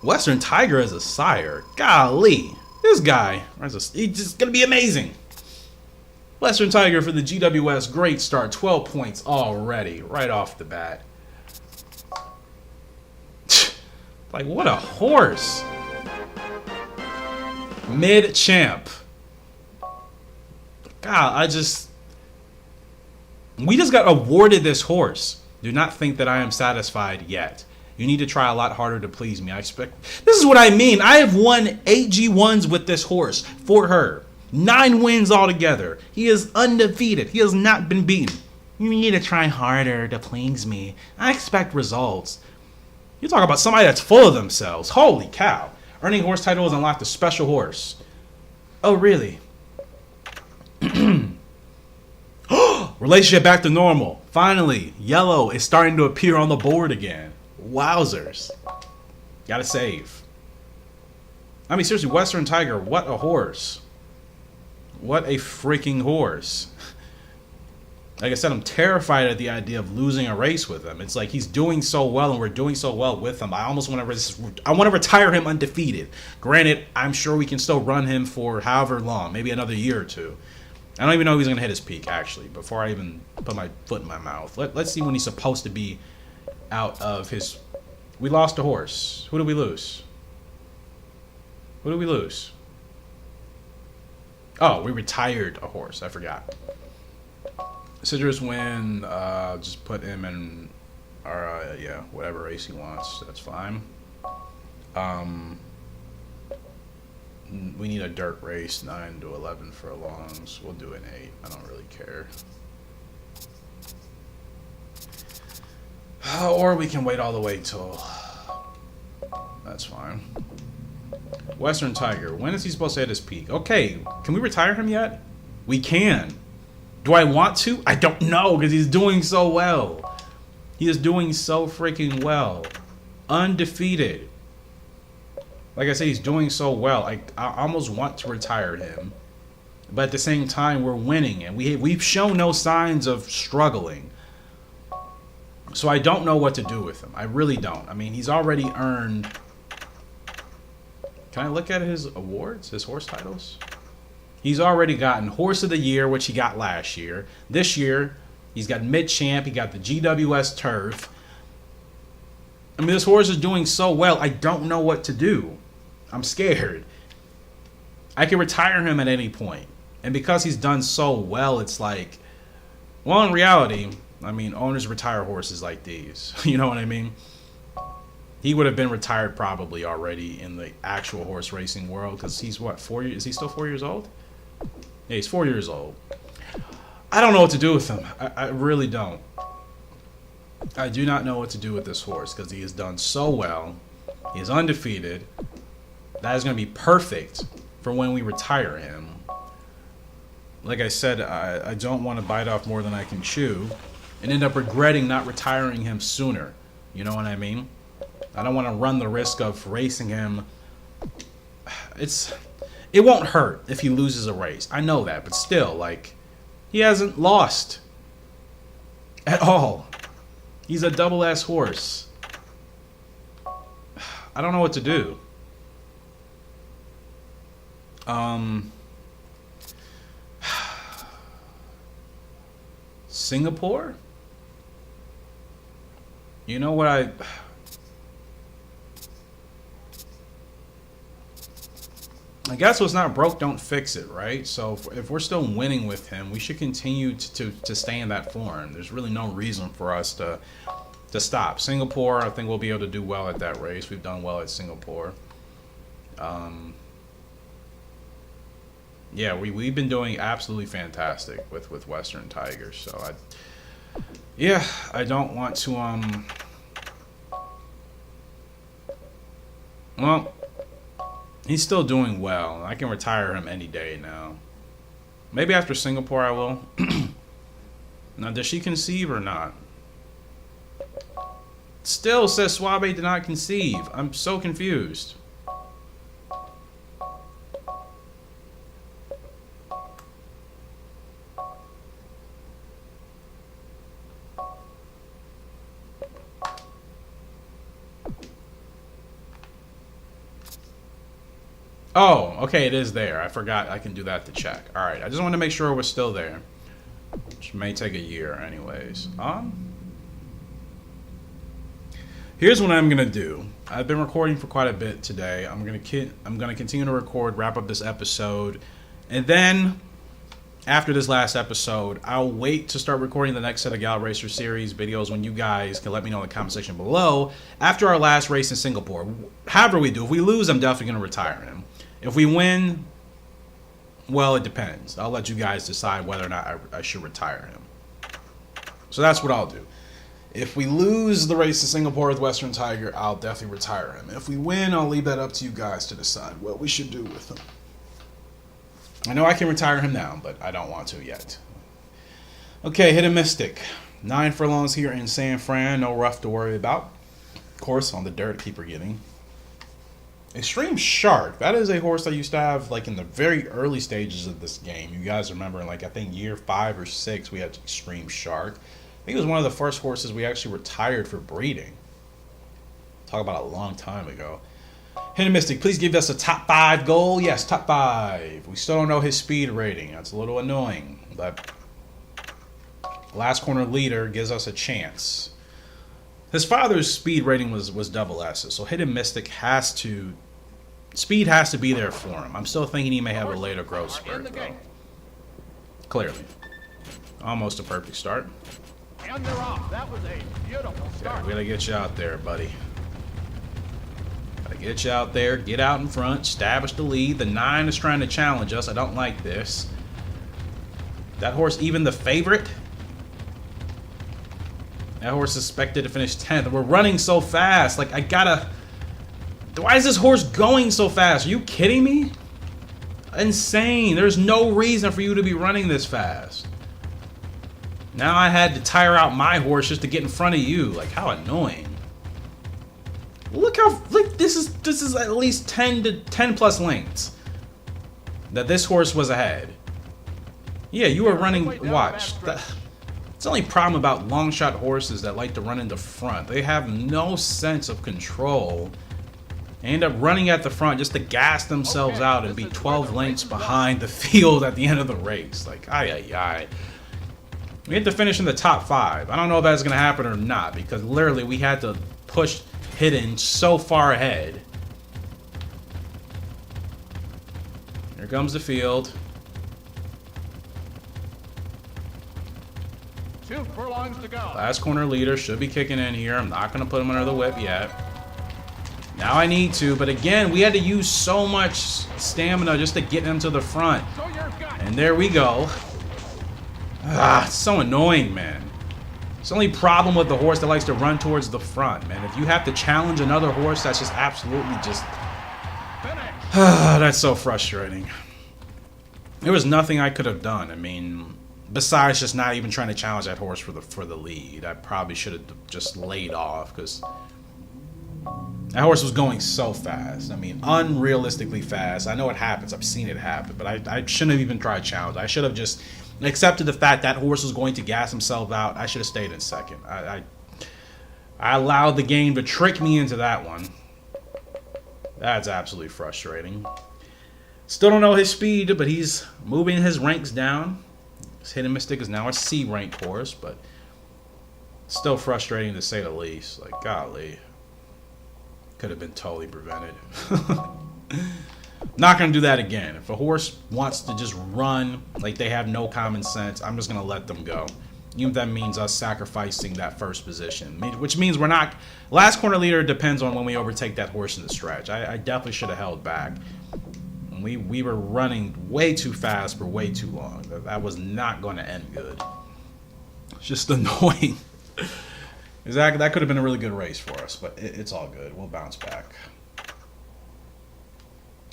Western Tiger as a sire. Golly. This guy. He's just going to be amazing. Western Tiger for the GWS. Great start. 12 points already. Right off the bat. Like, what a horse. Mid-champ. God, we just got awarded this horse. Do not think that I am satisfied yet. You need to try a lot harder to please me. This is what I mean. I have won 8 G1s with this horse for her. 9 wins altogether. He is undefeated. He has not been beaten. You need to try harder to please me. I expect results. You talk about somebody that's full of themselves. Holy cow. Earning horse title has unlocked a special horse. Oh, really? Relationship back to normal. Finally, yellow is starting to appear on the board again. Wowzers. Gotta save. I mean, seriously, Western Tiger, what a horse. What a freaking horse. Like I said, I'm terrified at the idea of losing a race with him. It's like he's doing so well and we're doing so well with him. I almost want to retire him undefeated. Granted, I'm sure we can still run him for however long, maybe another year or two. I don't even know if he's going to hit his peak, actually, before I even put my foot in my mouth. Let's see when he's supposed to be out of his... We lost a horse. Who did we lose? Who did we lose? Oh, we retired a horse. I forgot. Citrus win. Just put him in our, yeah, whatever race he wants. That's fine. We need a dirt race, 9 to 11 furlongs. We'll do an 8. I don't really care. Or we can wait all the way till... That's fine. Western Tiger. When is he supposed to hit his peak? Okay, can we retire him yet? We can. Do I want to? I don't know, because he's doing so well. He is doing so freaking well. Undefeated. Like I said, he's doing so well. I almost want to retire him. But at the same time, we're winning. And we've shown no signs of struggling. So I don't know what to do with him. I really don't. I mean, he's already earned... Can I look at his awards? His horse titles? He's already gotten Horse of the Year, which he got last year. This year, he's got Mid-Champ. He got the GWS Turf. I mean, this horse is doing so well. I don't know what to do. I'm scared. I can retire him at any point. And because he's done so well, it's like... Well, in reality, I mean, owners retire horses like these. You know what I mean? He would have been retired probably already in the actual horse racing world. Because he's what, 4 years? Is he still 4 years old? Yeah, he's 4 years old. I don't know what to do with him. I really don't. I do not know what to do with this horse because he has done so well. He is undefeated. That is going to be perfect for when we retire him. Like I said, I don't want to bite off more than I can chew and end up regretting not retiring him sooner. You know what I mean? I don't want to run the risk of racing him. It won't hurt if he loses a race. I know that, but still, like, he hasn't lost at all. He's a double S horse. I don't know what to do. Singapore? You know what I guess what's not broke, don't fix it, right? So if we're still winning with him, we should continue to stay in that form. There's really no reason for us to stop. Singapore, I think we'll be able to do well at that race. We've done well at Singapore. Yeah, we've been doing absolutely fantastic with Western Tigers. So I don't want to well, he's still doing well. I can retire him any day now. Maybe after Singapore I will. Now, does she conceive or not? Still says Suave did not conceive. I'm so confused. Oh, okay, it is there. I forgot I can do that to check. All right, I just want to make sure we're still there, which may take a year anyways. Here's what I'm gonna do. I've been recording for quite a bit today. I'm gonna continue to record, wrap up this episode, and then after this last episode, I'll wait to start recording the next set of Gallop Racer series videos when you guys can let me know in the comment section below after our last race in Singapore. However we do, if we lose, I'm definitely gonna retire him. If we win, well, it depends. I'll let you guys decide whether or not I should retire him. So that's what I'll do. If we lose the race in Singapore with Western Tiger, I'll definitely retire him. If we win, I'll leave that up to you guys to decide what we should do with him. I know I can retire him now, but I don't want to yet. Okay, Hidden Mystic. 9 furlongs here in San Fran. No rough to worry about. Of course, on the dirt, keep forgetting. Extreme Shark. That is a horse I used to have like in the very early stages of this game. You guys remember, like I think year 5 or 6, we had Extreme Shark. I think it was one of the first horses we actually retired for breeding. Talk about a long time ago. Hidden Mystic, please give us a top 5 goal. Yes, top 5. We still don't know his speed rating. That's a little annoying, but Last Corner Leader gives us a chance. His father's speed rating was double S's, so Hidden Mystic speed has to be there for him. I'm still thinking he may have a later growth spurt, though. Clearly. Almost a perfect start. And they're off. That was a beautiful start. Okay, we gotta get you out there, buddy. Gotta get you out there, get out in front, establish the lead. The 9 is trying to challenge us. I don't like this. That horse even the favorite? That horse is expected to finish 10th. We're running so fast. Like, I gotta... Why is this horse going so fast? Are you kidding me? Insane. There's no reason for you to be running this fast. Now I had to tire out my horse just to get in front of you. Like, how annoying. Look how, like, this is at least 10 plus lengths that this horse was ahead. Yeah, you were running, watch. It's the only problem about long shot horses that like to run in the front. They have no sense of control. They end up running at the front just to gas themselves out and be 12 lengths behind the field at the end of the race. Like, ay. We had to finish in the top 5. I don't know if that's going to happen or not, because literally we had to push Hidden so far ahead. Here comes the field. 2 furlongs to go. Last Corner Leader should be kicking in here. I'm not going to put him under the whip yet. Now I need to, but again, we had to use so much stamina just to get him to the front. And there we go. Ah, it's so annoying, man. It's the only problem with the horse that likes to run towards the front, man. If you have to challenge another horse, that's just absolutely just... that's so frustrating. There was nothing I could have done. I mean, besides just not even trying to challenge that horse for the lead. I probably should have just laid off, because that horse was going so fast. I mean, unrealistically fast. I know it happens. I've seen it happen, but I shouldn't have even tried to challenge. I should have just accepted the fact that horse was going to gas himself out. I should have stayed in second. I allowed the game to trick me into that one. That's absolutely frustrating. Still don't know his speed, but he's moving his ranks down. His Hidden Mystic is now a C rank horse, but still frustrating to say the least. Like, golly. Could have been totally prevented. Not going to do that again. If a horse wants to just run like they have no common sense, I'm just going to let them go. Even if that means us sacrificing that first position. Which means we're not... Last Corner Leader depends on when we overtake that horse in the stretch. I definitely should have held back. We were running way too fast for way too long. That was not going to end good. It's just annoying. Exactly. That could have been a really good race for us, but it's all good. We'll bounce back.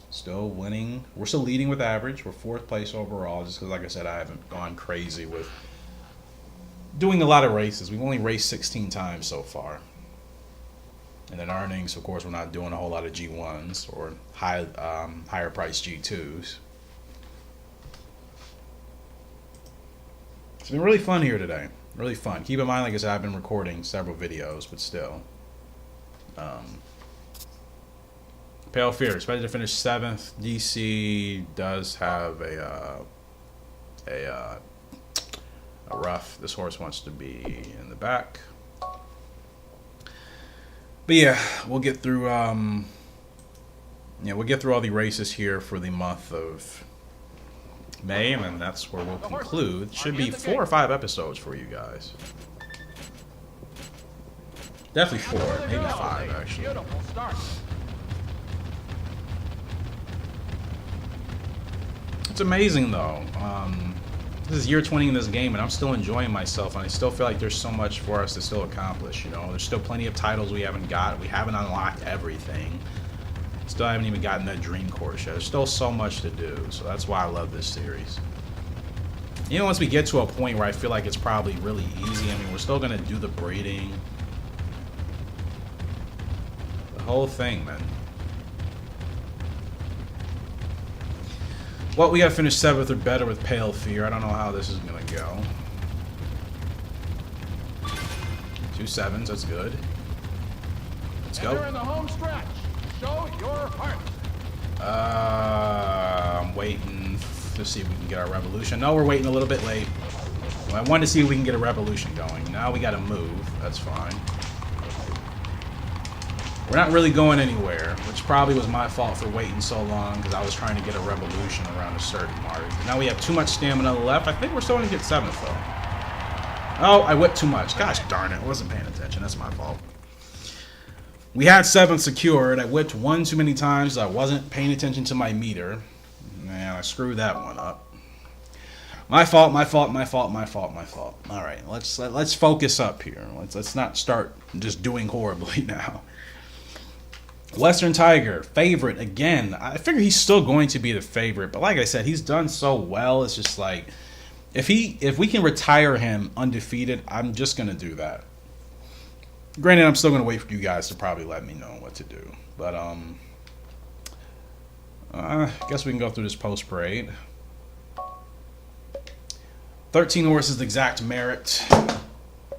Still winning. We're still leading with average. We're 4th place overall, just because, like I said, I haven't gone crazy with doing a lot of races. We've only raced 16 times so far. And then earnings, of course, we're not doing a whole lot of G1s or higher price G2s. It's been really fun here today. Really fun. Keep in mind, like I said, I've been recording several videos, but still. Pale Fear expected to finish 7th. DC does have a rough. This horse wants to be in the back. But yeah, we'll get through. We'll get through all the races here for the month of May, and then that's where we'll conclude. Should be 4 or 5 episodes for you guys. Definitely 4, maybe 5 actually. Beautiful start. It's amazing though. This is year 20 in this game, and I'm still enjoying myself, and I still feel like there's so much for us to still accomplish. You know, there's still plenty of titles we haven't got. We haven't unlocked everything. Still haven't even gotten that dream course yet. There's still so much to do, so that's why I love this series. You know, once we get to a point where I feel like it's probably really easy, I mean, we're still gonna do the breeding, the whole thing, man. Well, we gotta finish 7th or better with Pale Fear. I don't know how this is gonna go. 2 7s, that's good. Let's go. They're in the home stretch. Show your heart. I'm waiting to see if we can get our revolution. No, we're waiting a little bit late. Well, I wanted to see if we can get a revolution going. Now we gotta move. That's fine. We're not really going anywhere, which probably was my fault for waiting so long because I was trying to get a revolution around a certain mark. Now we have too much stamina left. I think we're starting to get 7th though. Oh, I whipped too much. Gosh darn it. I wasn't paying attention. That's my fault. We had 7th secured. I whipped one too many times. I wasn't paying attention to my meter. Man, I screwed that one up. My fault, my fault, my fault, my fault, my fault. All right, let's focus up here. Let's not start just doing horribly now. Western Tiger, favorite again. I figure he's still going to be the favorite, but like I said, he's done so well. It's just like if we can retire him undefeated, I'm just gonna do that. Granted, I'm still gonna wait for you guys to probably let me know what to do, but I guess we can go through this post parade. 13 horses exact merit,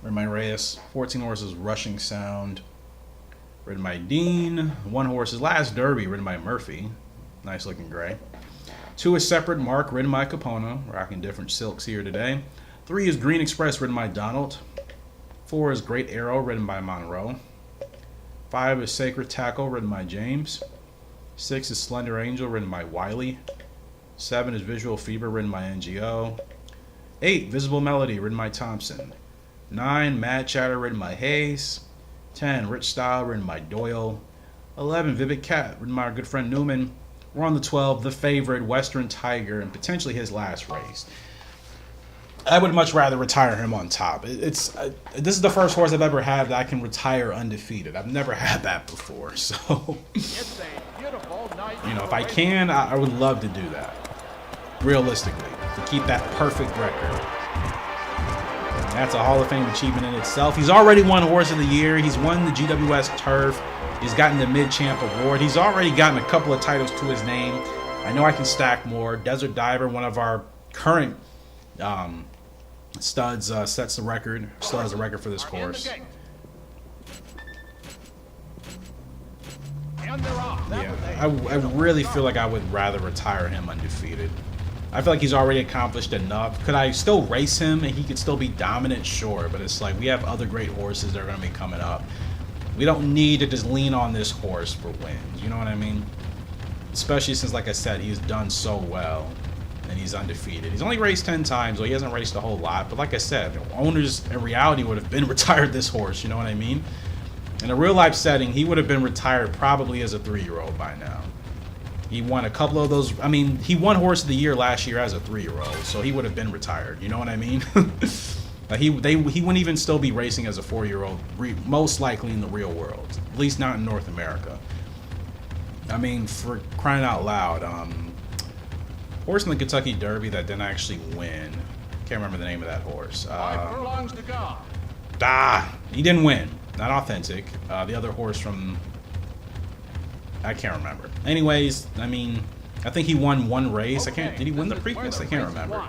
ridden by Reyes. 14 horses rushing sound, ridden by Dean. 1 horse is Last Derby, ridden by Murphy. Nice looking gray. 2 is Separate Mark, ridden by Capono. Rocking different silks here today. 3 is Green Express, ridden by Donald. 4 is Great Arrow, ridden by Monroe. 5 is Sacred Tackle, ridden by James. 6 is Slender Angel, ridden by Wiley. 7 is Visual Fever, ridden by NGO. 8, Visible Melody, ridden by Thompson. 9, Mad Chatter, ridden by Hayes. 10, Rich Style, ridden by Doyle. 11, Vivid Cat, ridden by our good friend Newman. We're on the 12, the favorite, Western Tiger, and potentially his last race. I would much rather retire him on top. This is the first horse I've ever had that I can retire undefeated. I've never had that before, so It's a beautiful night. you know, if I can, I would love to do that. Realistically, to keep that perfect record. And that's a Hall of Fame achievement in itself. He's already won Horse of the Year. He's won the GWS Turf. He's gotten the Mid-Champ Award. He's already gotten a couple of titles to his name. I know I can stack more. Desert Diver, one of our current studs, sets the record. Still has a record for this course. Yeah, I really feel like I would rather retire him undefeated. I feel like he's already accomplished enough. Could I still race him and he could still be dominant? Sure, but it's like we have other great horses that are going to be coming up. We don't need to just lean on this horse for wins. You know what I mean? Especially since, like I said, he's done so well and he's undefeated. He's only raced 10 times, so he hasn't raced a whole lot. But like I said, owners in reality would have been retired this horse. You know what I mean? In a real life setting, he would have been retired probably as a 3-year-old by now. He won a couple of those. I mean, he won Horse of the Year last year as a 3-year-old, so he would have been retired. You know what I mean? He wouldn't even still be racing as a 4-year-old, most likely in the real world, at least not in North America. I mean, for crying out loud, horse in the Kentucky Derby that didn't actually win. Can't remember the name of that horse. 5 furlongs to go. He didn't win. Not authentic. The other horse from, I can't remember. Anyways, I mean, I think he won one race. Did he win the Preakness? I can't remember.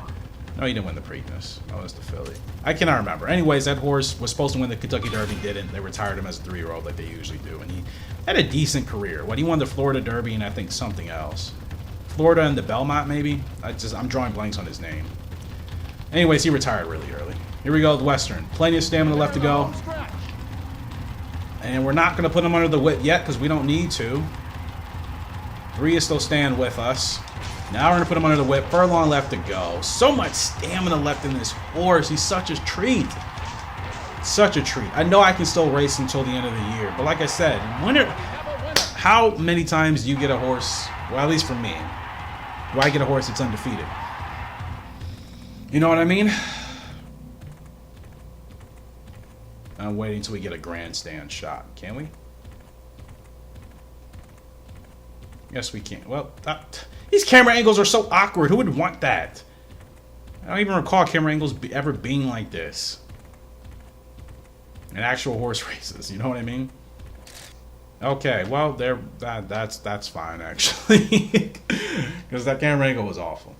No, he didn't win the Preakness. Oh, that's the filly. I cannot remember. Anyways, that horse was supposed to win the Kentucky Derby, didn't. They retired him as a 3-year-old like they usually do. And he had a decent career. What, he won the Florida Derby and I think something else. Florida and the Belmont, maybe? I'm drawing blanks on his name. Anyways, he retired really early. Here we go, the Western. Plenty of stamina left to go. And we're not going to put him under the whip yet because we don't need to. 3 is still staying with us. Now we're going to put him under the whip. Furlong left to go. So much stamina left in this horse. He's such a treat. Such a treat. I know I can still race until the end of the year. But like I said, how many times do you get a horse, well, at least for me, do I get a horse that's undefeated? You know what I mean? I'm waiting until we get a grandstand shot. Can we? Yes, we can. Well, these camera angles are so awkward. Who would want that? I don't even recall camera angles ever being like this. In actual horse races, you know what I mean? Okay, well, that's fine, actually. Because that camera angle was awful.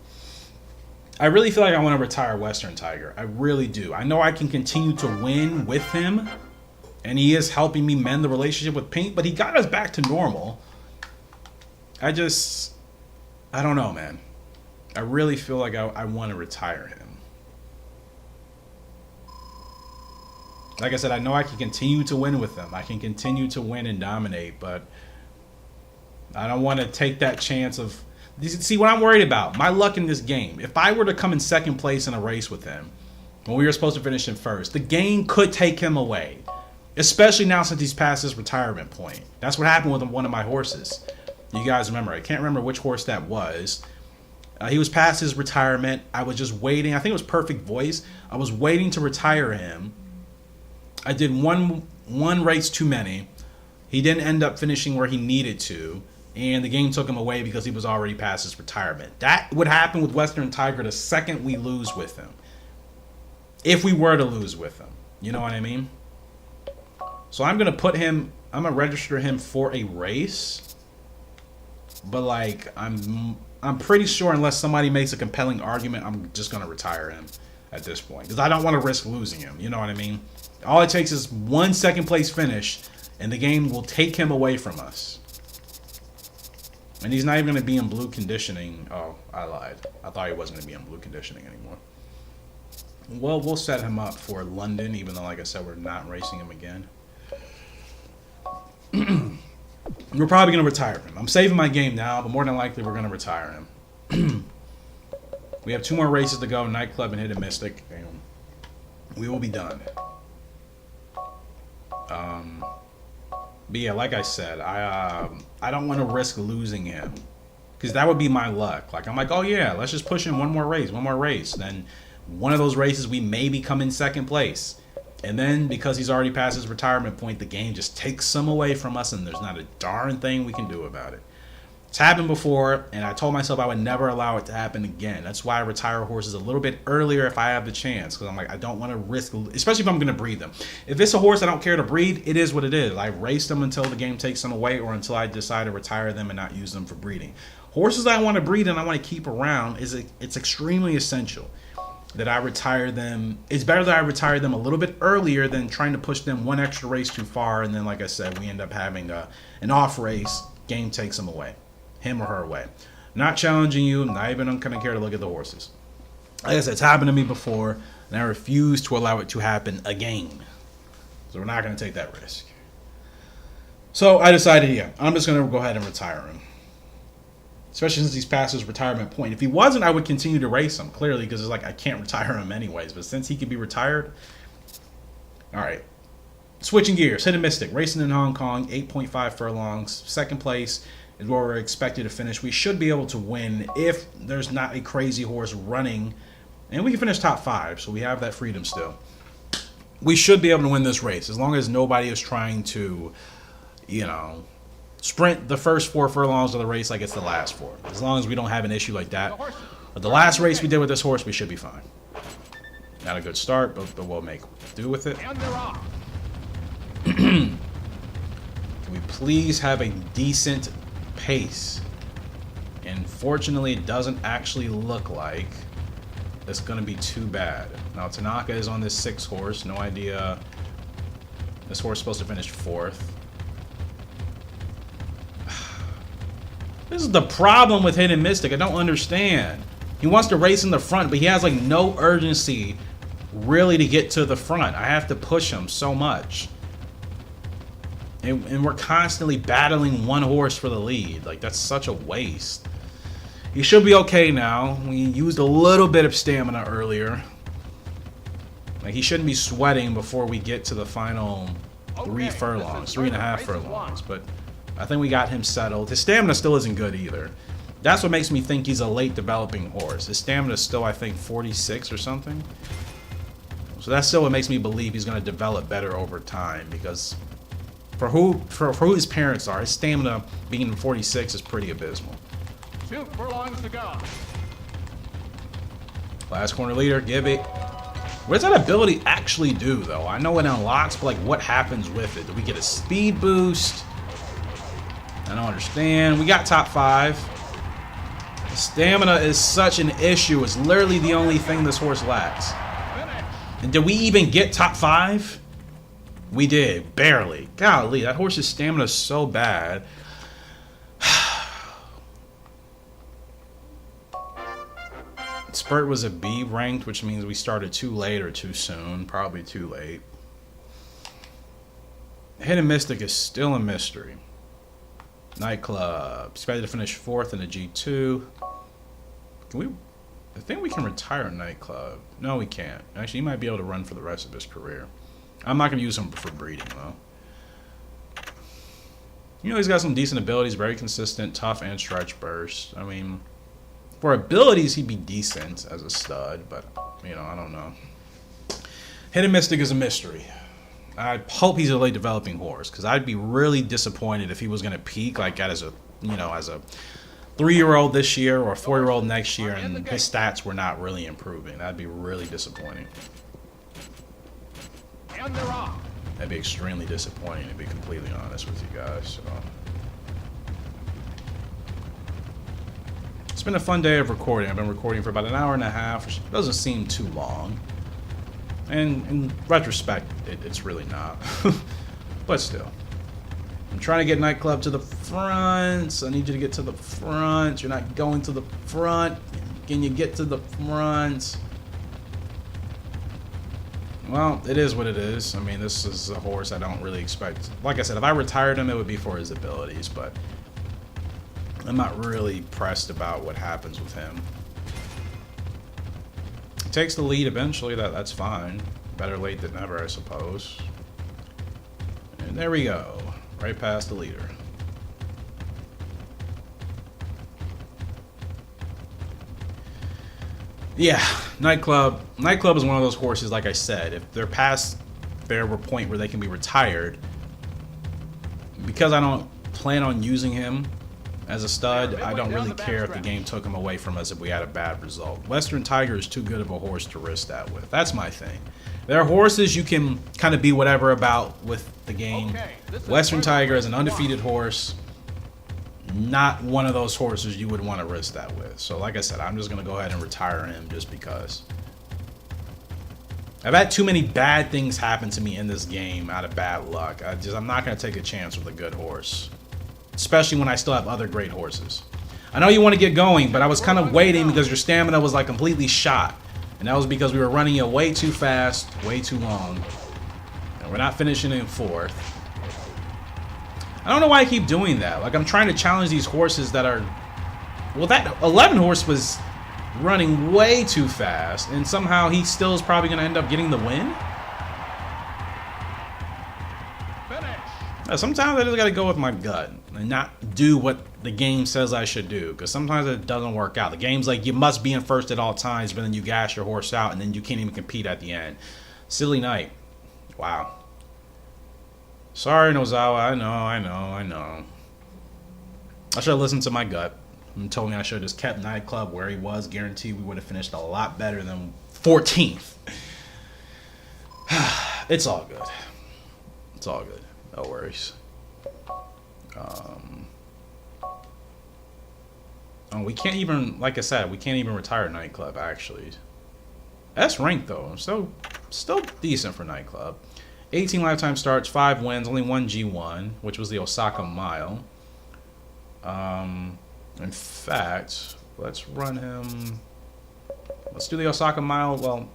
I really feel like I want to retire Western Tiger. I really do. I know I can continue to win with him. And he is helping me mend the relationship with Pink. But he got us back to normal. I don't know, man. I really feel like I want to retire him. Like I said, I know I can continue to win with him. I can continue to win and dominate. But I don't want to take that chance of... See, what I'm worried about, my luck in this game. If I were to come in second place in a race with him, when we were supposed to finish in first, the game could take him away. Especially now since he's past his retirement point. That's what happened with one of my horses. You guys remember. I can't remember which horse that was. He was past his retirement. I was just waiting. I think it was Perfect Voice. I was waiting to retire him. I did one race too many. He didn't end up finishing where he needed to. And the game took him away because he was already past his retirement. That would happen with Western Tiger the second we lose with him. If we were to lose with him. You know what I mean? So I'm going to put him... I'm going to register him for a race. But, like, I'm pretty sure unless somebody makes a compelling argument, I'm just going to retire him at this point. Because I don't want to risk losing him. You know what I mean? All it takes is one second place finish, and the game will take him away from us. And he's not even going to be in blue conditioning. Oh, I lied. I thought he wasn't going to be in blue conditioning anymore. Well, we'll set him up for London, even though, like I said, we're not racing him again. We're probably going to retire him. I'm saving my game now, but more than likely we're going to retire him. We have 2 more races to go, Nightclub and Hidden Mystic. And we will be done. But yeah, like I said, I don't want to risk losing him. Because that would be my luck. Like, I'm like, oh yeah, let's just push him one more race. Then one of those races we maybe come in second place. And then, because he's already past his retirement point, the game just takes some away from us, and there's not a darn thing we can do about it. It's happened before, and I told myself I would never allow it to happen again. That's why I retire horses a little bit earlier if I have the chance, because I'm like, I don't want to risk, especially if I'm going to breed them. If it's a horse I don't care to breed, it is what it is. I race them until the game takes them away, or until I decide to retire them and not use them for breeding. Horses I want to breed and I want to keep around, it's extremely essential that I retire them. It's better that I retire them a little bit earlier than trying to push them one extra race too far, and then, like I said, we end up having an off race. Game takes them away, him or her away. Not challenging you. Not even going to care to look at the horses. Like I said, it's happened to me before, and I refuse to allow it to happen again. So we're not going to take that risk. So I decided, yeah, I'm just going to go ahead and retire him. Especially since he's past his retirement point. If he wasn't, I would continue to race him, clearly, because it's like I can't retire him anyways. But since he can be retired, all right. Switching gears, Hidden Mystic, racing in Hong Kong, 8.5 furlongs, second place is where we're expected to finish. We should be able to win if there's not a crazy horse running, and we can finish top 5, so we have that freedom still. We should be able to win this race as long as nobody is trying to, you know, sprint the first 4 furlongs of the race like it's the last 4. As long as we don't have an issue like that. But the last race we did with this horse, we should be fine. Not a good start, but we'll make do with it. And they're off. Can we please have a decent pace? And fortunately, it doesn't actually look like it's going to be too bad. Now, Tanaka is on this 6th horse. No idea. This horse is supposed to finish 4th. This is the problem with Hidden Mystic. I don't understand. He wants to race in the front, but he has like no urgency really to get to the front. I have to push him so much. And we're constantly battling one horse for the lead. Like, that's such a waste. He should be okay now. We used a little bit of stamina earlier. Like, he shouldn't be sweating before we get to the final 3 furlongs, 3.5 furlongs. But I think we got him settled. His stamina still isn't good either. That's what makes me think he's a late developing horse. His stamina is still, I think, 46 or something. So that's still what makes me believe he's going to develop better over time, because for who his parents are, his stamina being 46 is pretty abysmal. 2 furlongs to go. Last corner leader, give it. What does that ability actually do, though? I know it unlocks, but like, what happens with it? Do we get a speed boost? I don't understand. We got top 5. Stamina is such an issue. It's literally the only thing this horse lacks. And did we even get top 5? We did, barely. Golly, that horse's stamina is so bad. Spurt was a B ranked, which means we started too late or too soon. Probably too late. Hidden Mystic is still a mystery. Nightclub. Expected to finish 4th in the G2. Can we... I think we can retire Nightclub. No, we can't. Actually, he might be able to run for the rest of his career. I'm not going to use him for breeding, though. You know, he's got some decent abilities. Very consistent, tough, and stretch burst. I mean, for abilities, he'd be decent as a stud. But, you know, I don't know. Hidden Mystic is a mystery. I hope he's a late developing horse, because I'd be really disappointed if he was going to peak like that as a, you know, as a 3-year-old this year or a 4-year-old next year, and his stats were not really improving. That'd be really disappointing. And they're off. That'd be extremely disappointing, to be completely honest with you guys. So. It's been a fun day of recording. I've been recording for about an hour and a half, which doesn't seem too long. And in retrospect, it's really not. But still. I'm trying to get Nightclub to the front. So I need you to get to the front. You're not going to the front. Can you get to the front? Well, it is what it is. I mean, this is a horse I don't really expect. Like I said, if I retired him, it would be for his abilities. But I'm not really pressed about what happens with him. Takes the lead eventually. That's fine. Better late than never, I suppose. And there we go. Right past the leader. Yeah, Nightclub. Nightclub is one of those horses, like I said, if they're past their point where they can be retired, because I don't plan on using him as a stud, I don't really care if the game took him away from us if we had a bad result. Western Tiger is too good of a horse to risk that with. That's my thing. There are horses you can kind of be whatever about with the game. Western Tiger is an undefeated horse. Not one of those horses you would want to risk that with. So like I said, I'm just going to go ahead and retire him just because. I've had too many bad things happen to me in this game out of bad luck. I'm not going to take a chance with a good horse. Especially when I still have other great horses. I know you want to get going, but I was kind of waiting because your stamina was like completely shot. And that was because we were running it way too fast, way too long. And we're not finishing in 4th. I don't know why I keep doing that. Like, I'm trying to challenge these horses that are... Well, that 11 horse was running way too fast. And somehow he still is probably going to end up getting the win. Sometimes I just got to go with my gut and not do what the game says I should do, because sometimes it doesn't work out. The game's like, you must be in first at all times, but then you gas your horse out and then you can't even compete at the end. Silly night. Wow. Sorry, Nozawa. I know. I should have listened to my gut and told me I should have just kept Nightclub where he was. Guaranteed we would have finished a lot better than 14th. It's all good. It's all good. No worries. Oh, we can't even, like I said, we can't even retire Nightclub, actually. S rank though, so still decent for Nightclub. 18 lifetime starts, 5 wins, only 1 G1, which was the Osaka Mile. In fact, let's run him. Let's do the Osaka Mile. Well,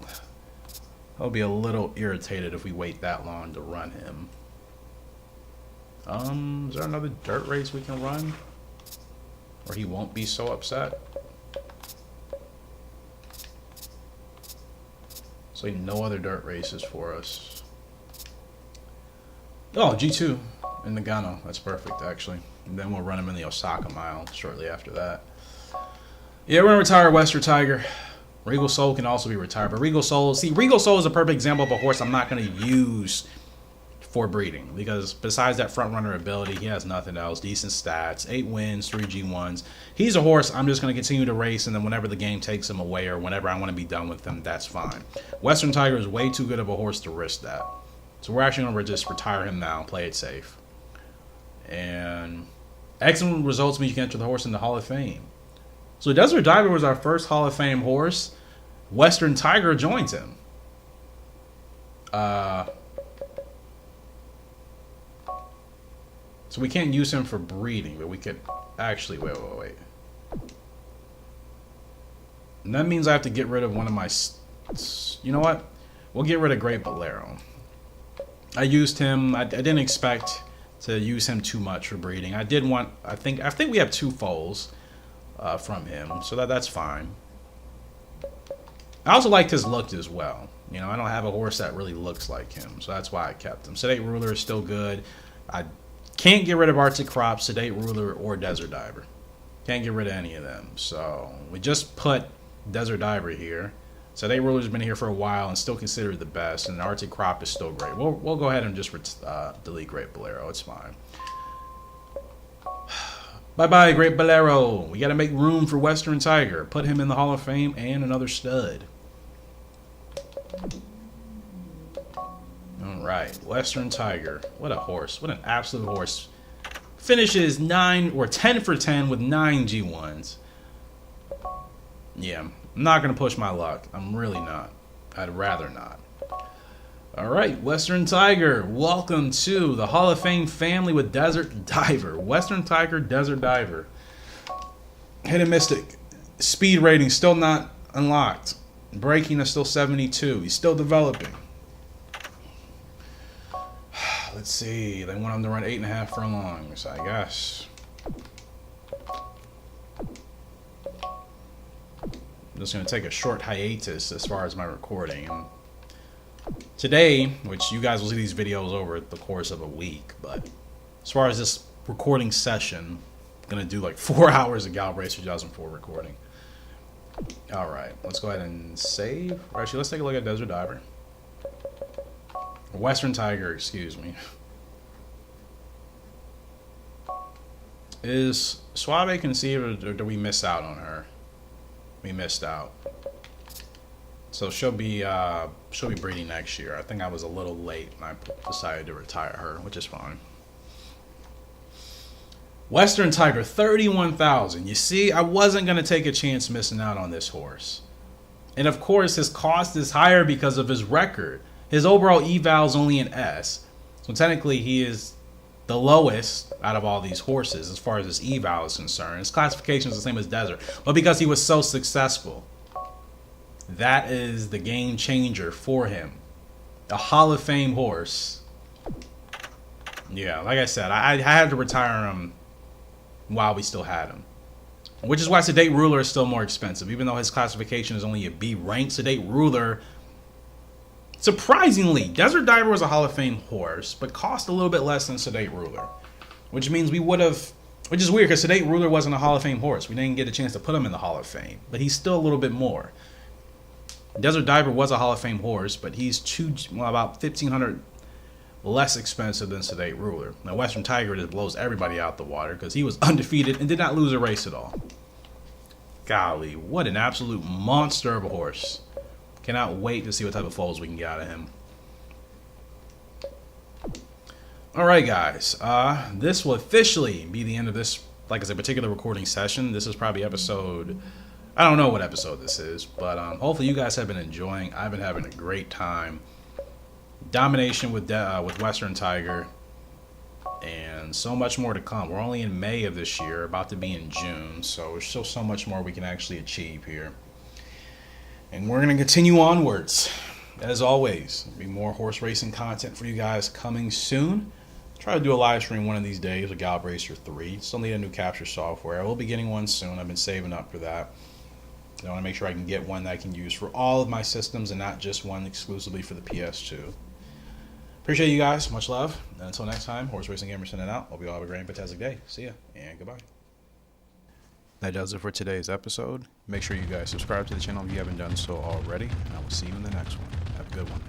I'll be a little irritated if we wait that long to run him. Is there another dirt race we can run? Or he won't be so upset? So no other dirt races for us. Oh, G2 in Nagano. That's perfect, actually. And then we'll run him in the Osaka Mile shortly after that. Yeah, we're going to retire Western Tiger. Regal Soul can also be retired. But Regal Soul, see, Regal Soul is a perfect example of a horse I'm not going to use for breeding. Because besides that front runner ability, he has nothing else. Decent stats, 8 wins, 3 G1s. He's a horse I'm just going to continue to race, and then whenever the game takes him away or whenever I want to be done with him, that's fine. Western Tiger is way too good of a horse to risk that. So we're actually going to just retire him now, play it safe. And excellent results mean you can enter the horse in the Hall of Fame. So Desert Diver was our first Hall of Fame horse. Western Tiger joins him. So we can't use him for breeding, but we could actually wait. And that means I have to get rid of one of my. You know what? We'll get rid of Great Bolero. I used him. I didn't expect to use him too much for breeding. I did want. I think we have 2 foals from him, so that's fine. I also liked his look as well. You know, I don't have a horse that really looks like him, so that's why I kept him. Sedate Ruler is still good. I can't get rid of Arctic Crop, Sedate Ruler, or Desert Diver. Can't get rid of any of them. So we just put Desert Diver here. Sedate Ruler's been here for a while and still considered the best, and Arctic Crop is still great. We'll go ahead and just delete Great Bolero. It's fine. Bye-bye, Great Bolero. We got to make room for Western Tiger. Put him in the Hall of Fame and another stud. All right, Western Tiger. What a horse. What an absolute horse. Finishes 10 for 10 with 9 G1s. Yeah, I'm not going to push my luck. I'm really not. I'd rather not. All right, Western Tiger. Welcome to the Hall of Fame family with Desert Diver. Western Tiger, Desert Diver. Hidden Mystic. Speed rating still not unlocked. Braking is still 72. He's still developing. Let's see. They want him to run 8.5 furlongs, I guess. I'm just going to take a short hiatus as far as my recording. Today, which you guys will see these videos over the course of a week, but as far as this recording session, I'm going to do like 4 hours of Gallop Racer 2004 recording. Alright, let's go ahead and save. Or actually, let's take a look at Desert Diver. Western Tiger, excuse me. Is Suave conceived, or did we miss out on her? We missed out. So she'll be breeding next year. I think I was a little late and I decided to retire her, which is fine. Western Tiger, 31,000. You see, I wasn't going to take a chance missing out on this horse. And of course, his cost is higher because of his record. His overall eval is only an S. So technically, he is the lowest out of all these horses as far as his eval is concerned. His classification is the same as Desert. But because he was so successful, that is the game changer for him. A Hall of Fame horse. Yeah, like I said, I had to retire him while we still had him. Which is why Sedate Ruler is still more expensive. Even though his classification is only a B rank, Sedate Ruler, surprisingly, Desert Diver was a Hall of Fame horse, but cost a little bit less than Sedate Ruler. Which means we would have, which is weird because Sedate Ruler wasn't a Hall of Fame horse. We didn't get a chance to put him in the Hall of Fame. But he's still a little bit more. Desert Diver was a Hall of Fame horse, but he's about $1,500 less expensive than Sedate Ruler. Now, Western Tiger just blows everybody out the water because he was undefeated and did not lose a race at all. Golly, what an absolute monster of a horse. Cannot wait to see what type of foals we can get out of him. Alright guys, this will officially be the end of this, like I said, particular recording session. This is probably episode, I don't know what episode this is, but hopefully you guys have been enjoying. I've been having a great time. Domination with Western Tiger, and so much more to come. We're only in May of this year, about to be in June, so there's still so much more we can actually achieve here. And we're going to continue onwards. As always, there'll be more horse racing content for you guys coming soon. Try to do a live stream one of these days with Gallop Racer 3. Still need a new capture software. I will be getting one soon. I've been saving up for that. I want to make sure I can get one that I can use for all of my systems and not just one exclusively for the PS2. Appreciate you guys. Much love. And until next time, Horse Racing Gamer sending out. Hope you all have a great and fantastic day. See ya and goodbye. That does it for today's episode. Make sure you guys subscribe to the channel if you haven't done so already. And I will see you in the next one. Have a good one.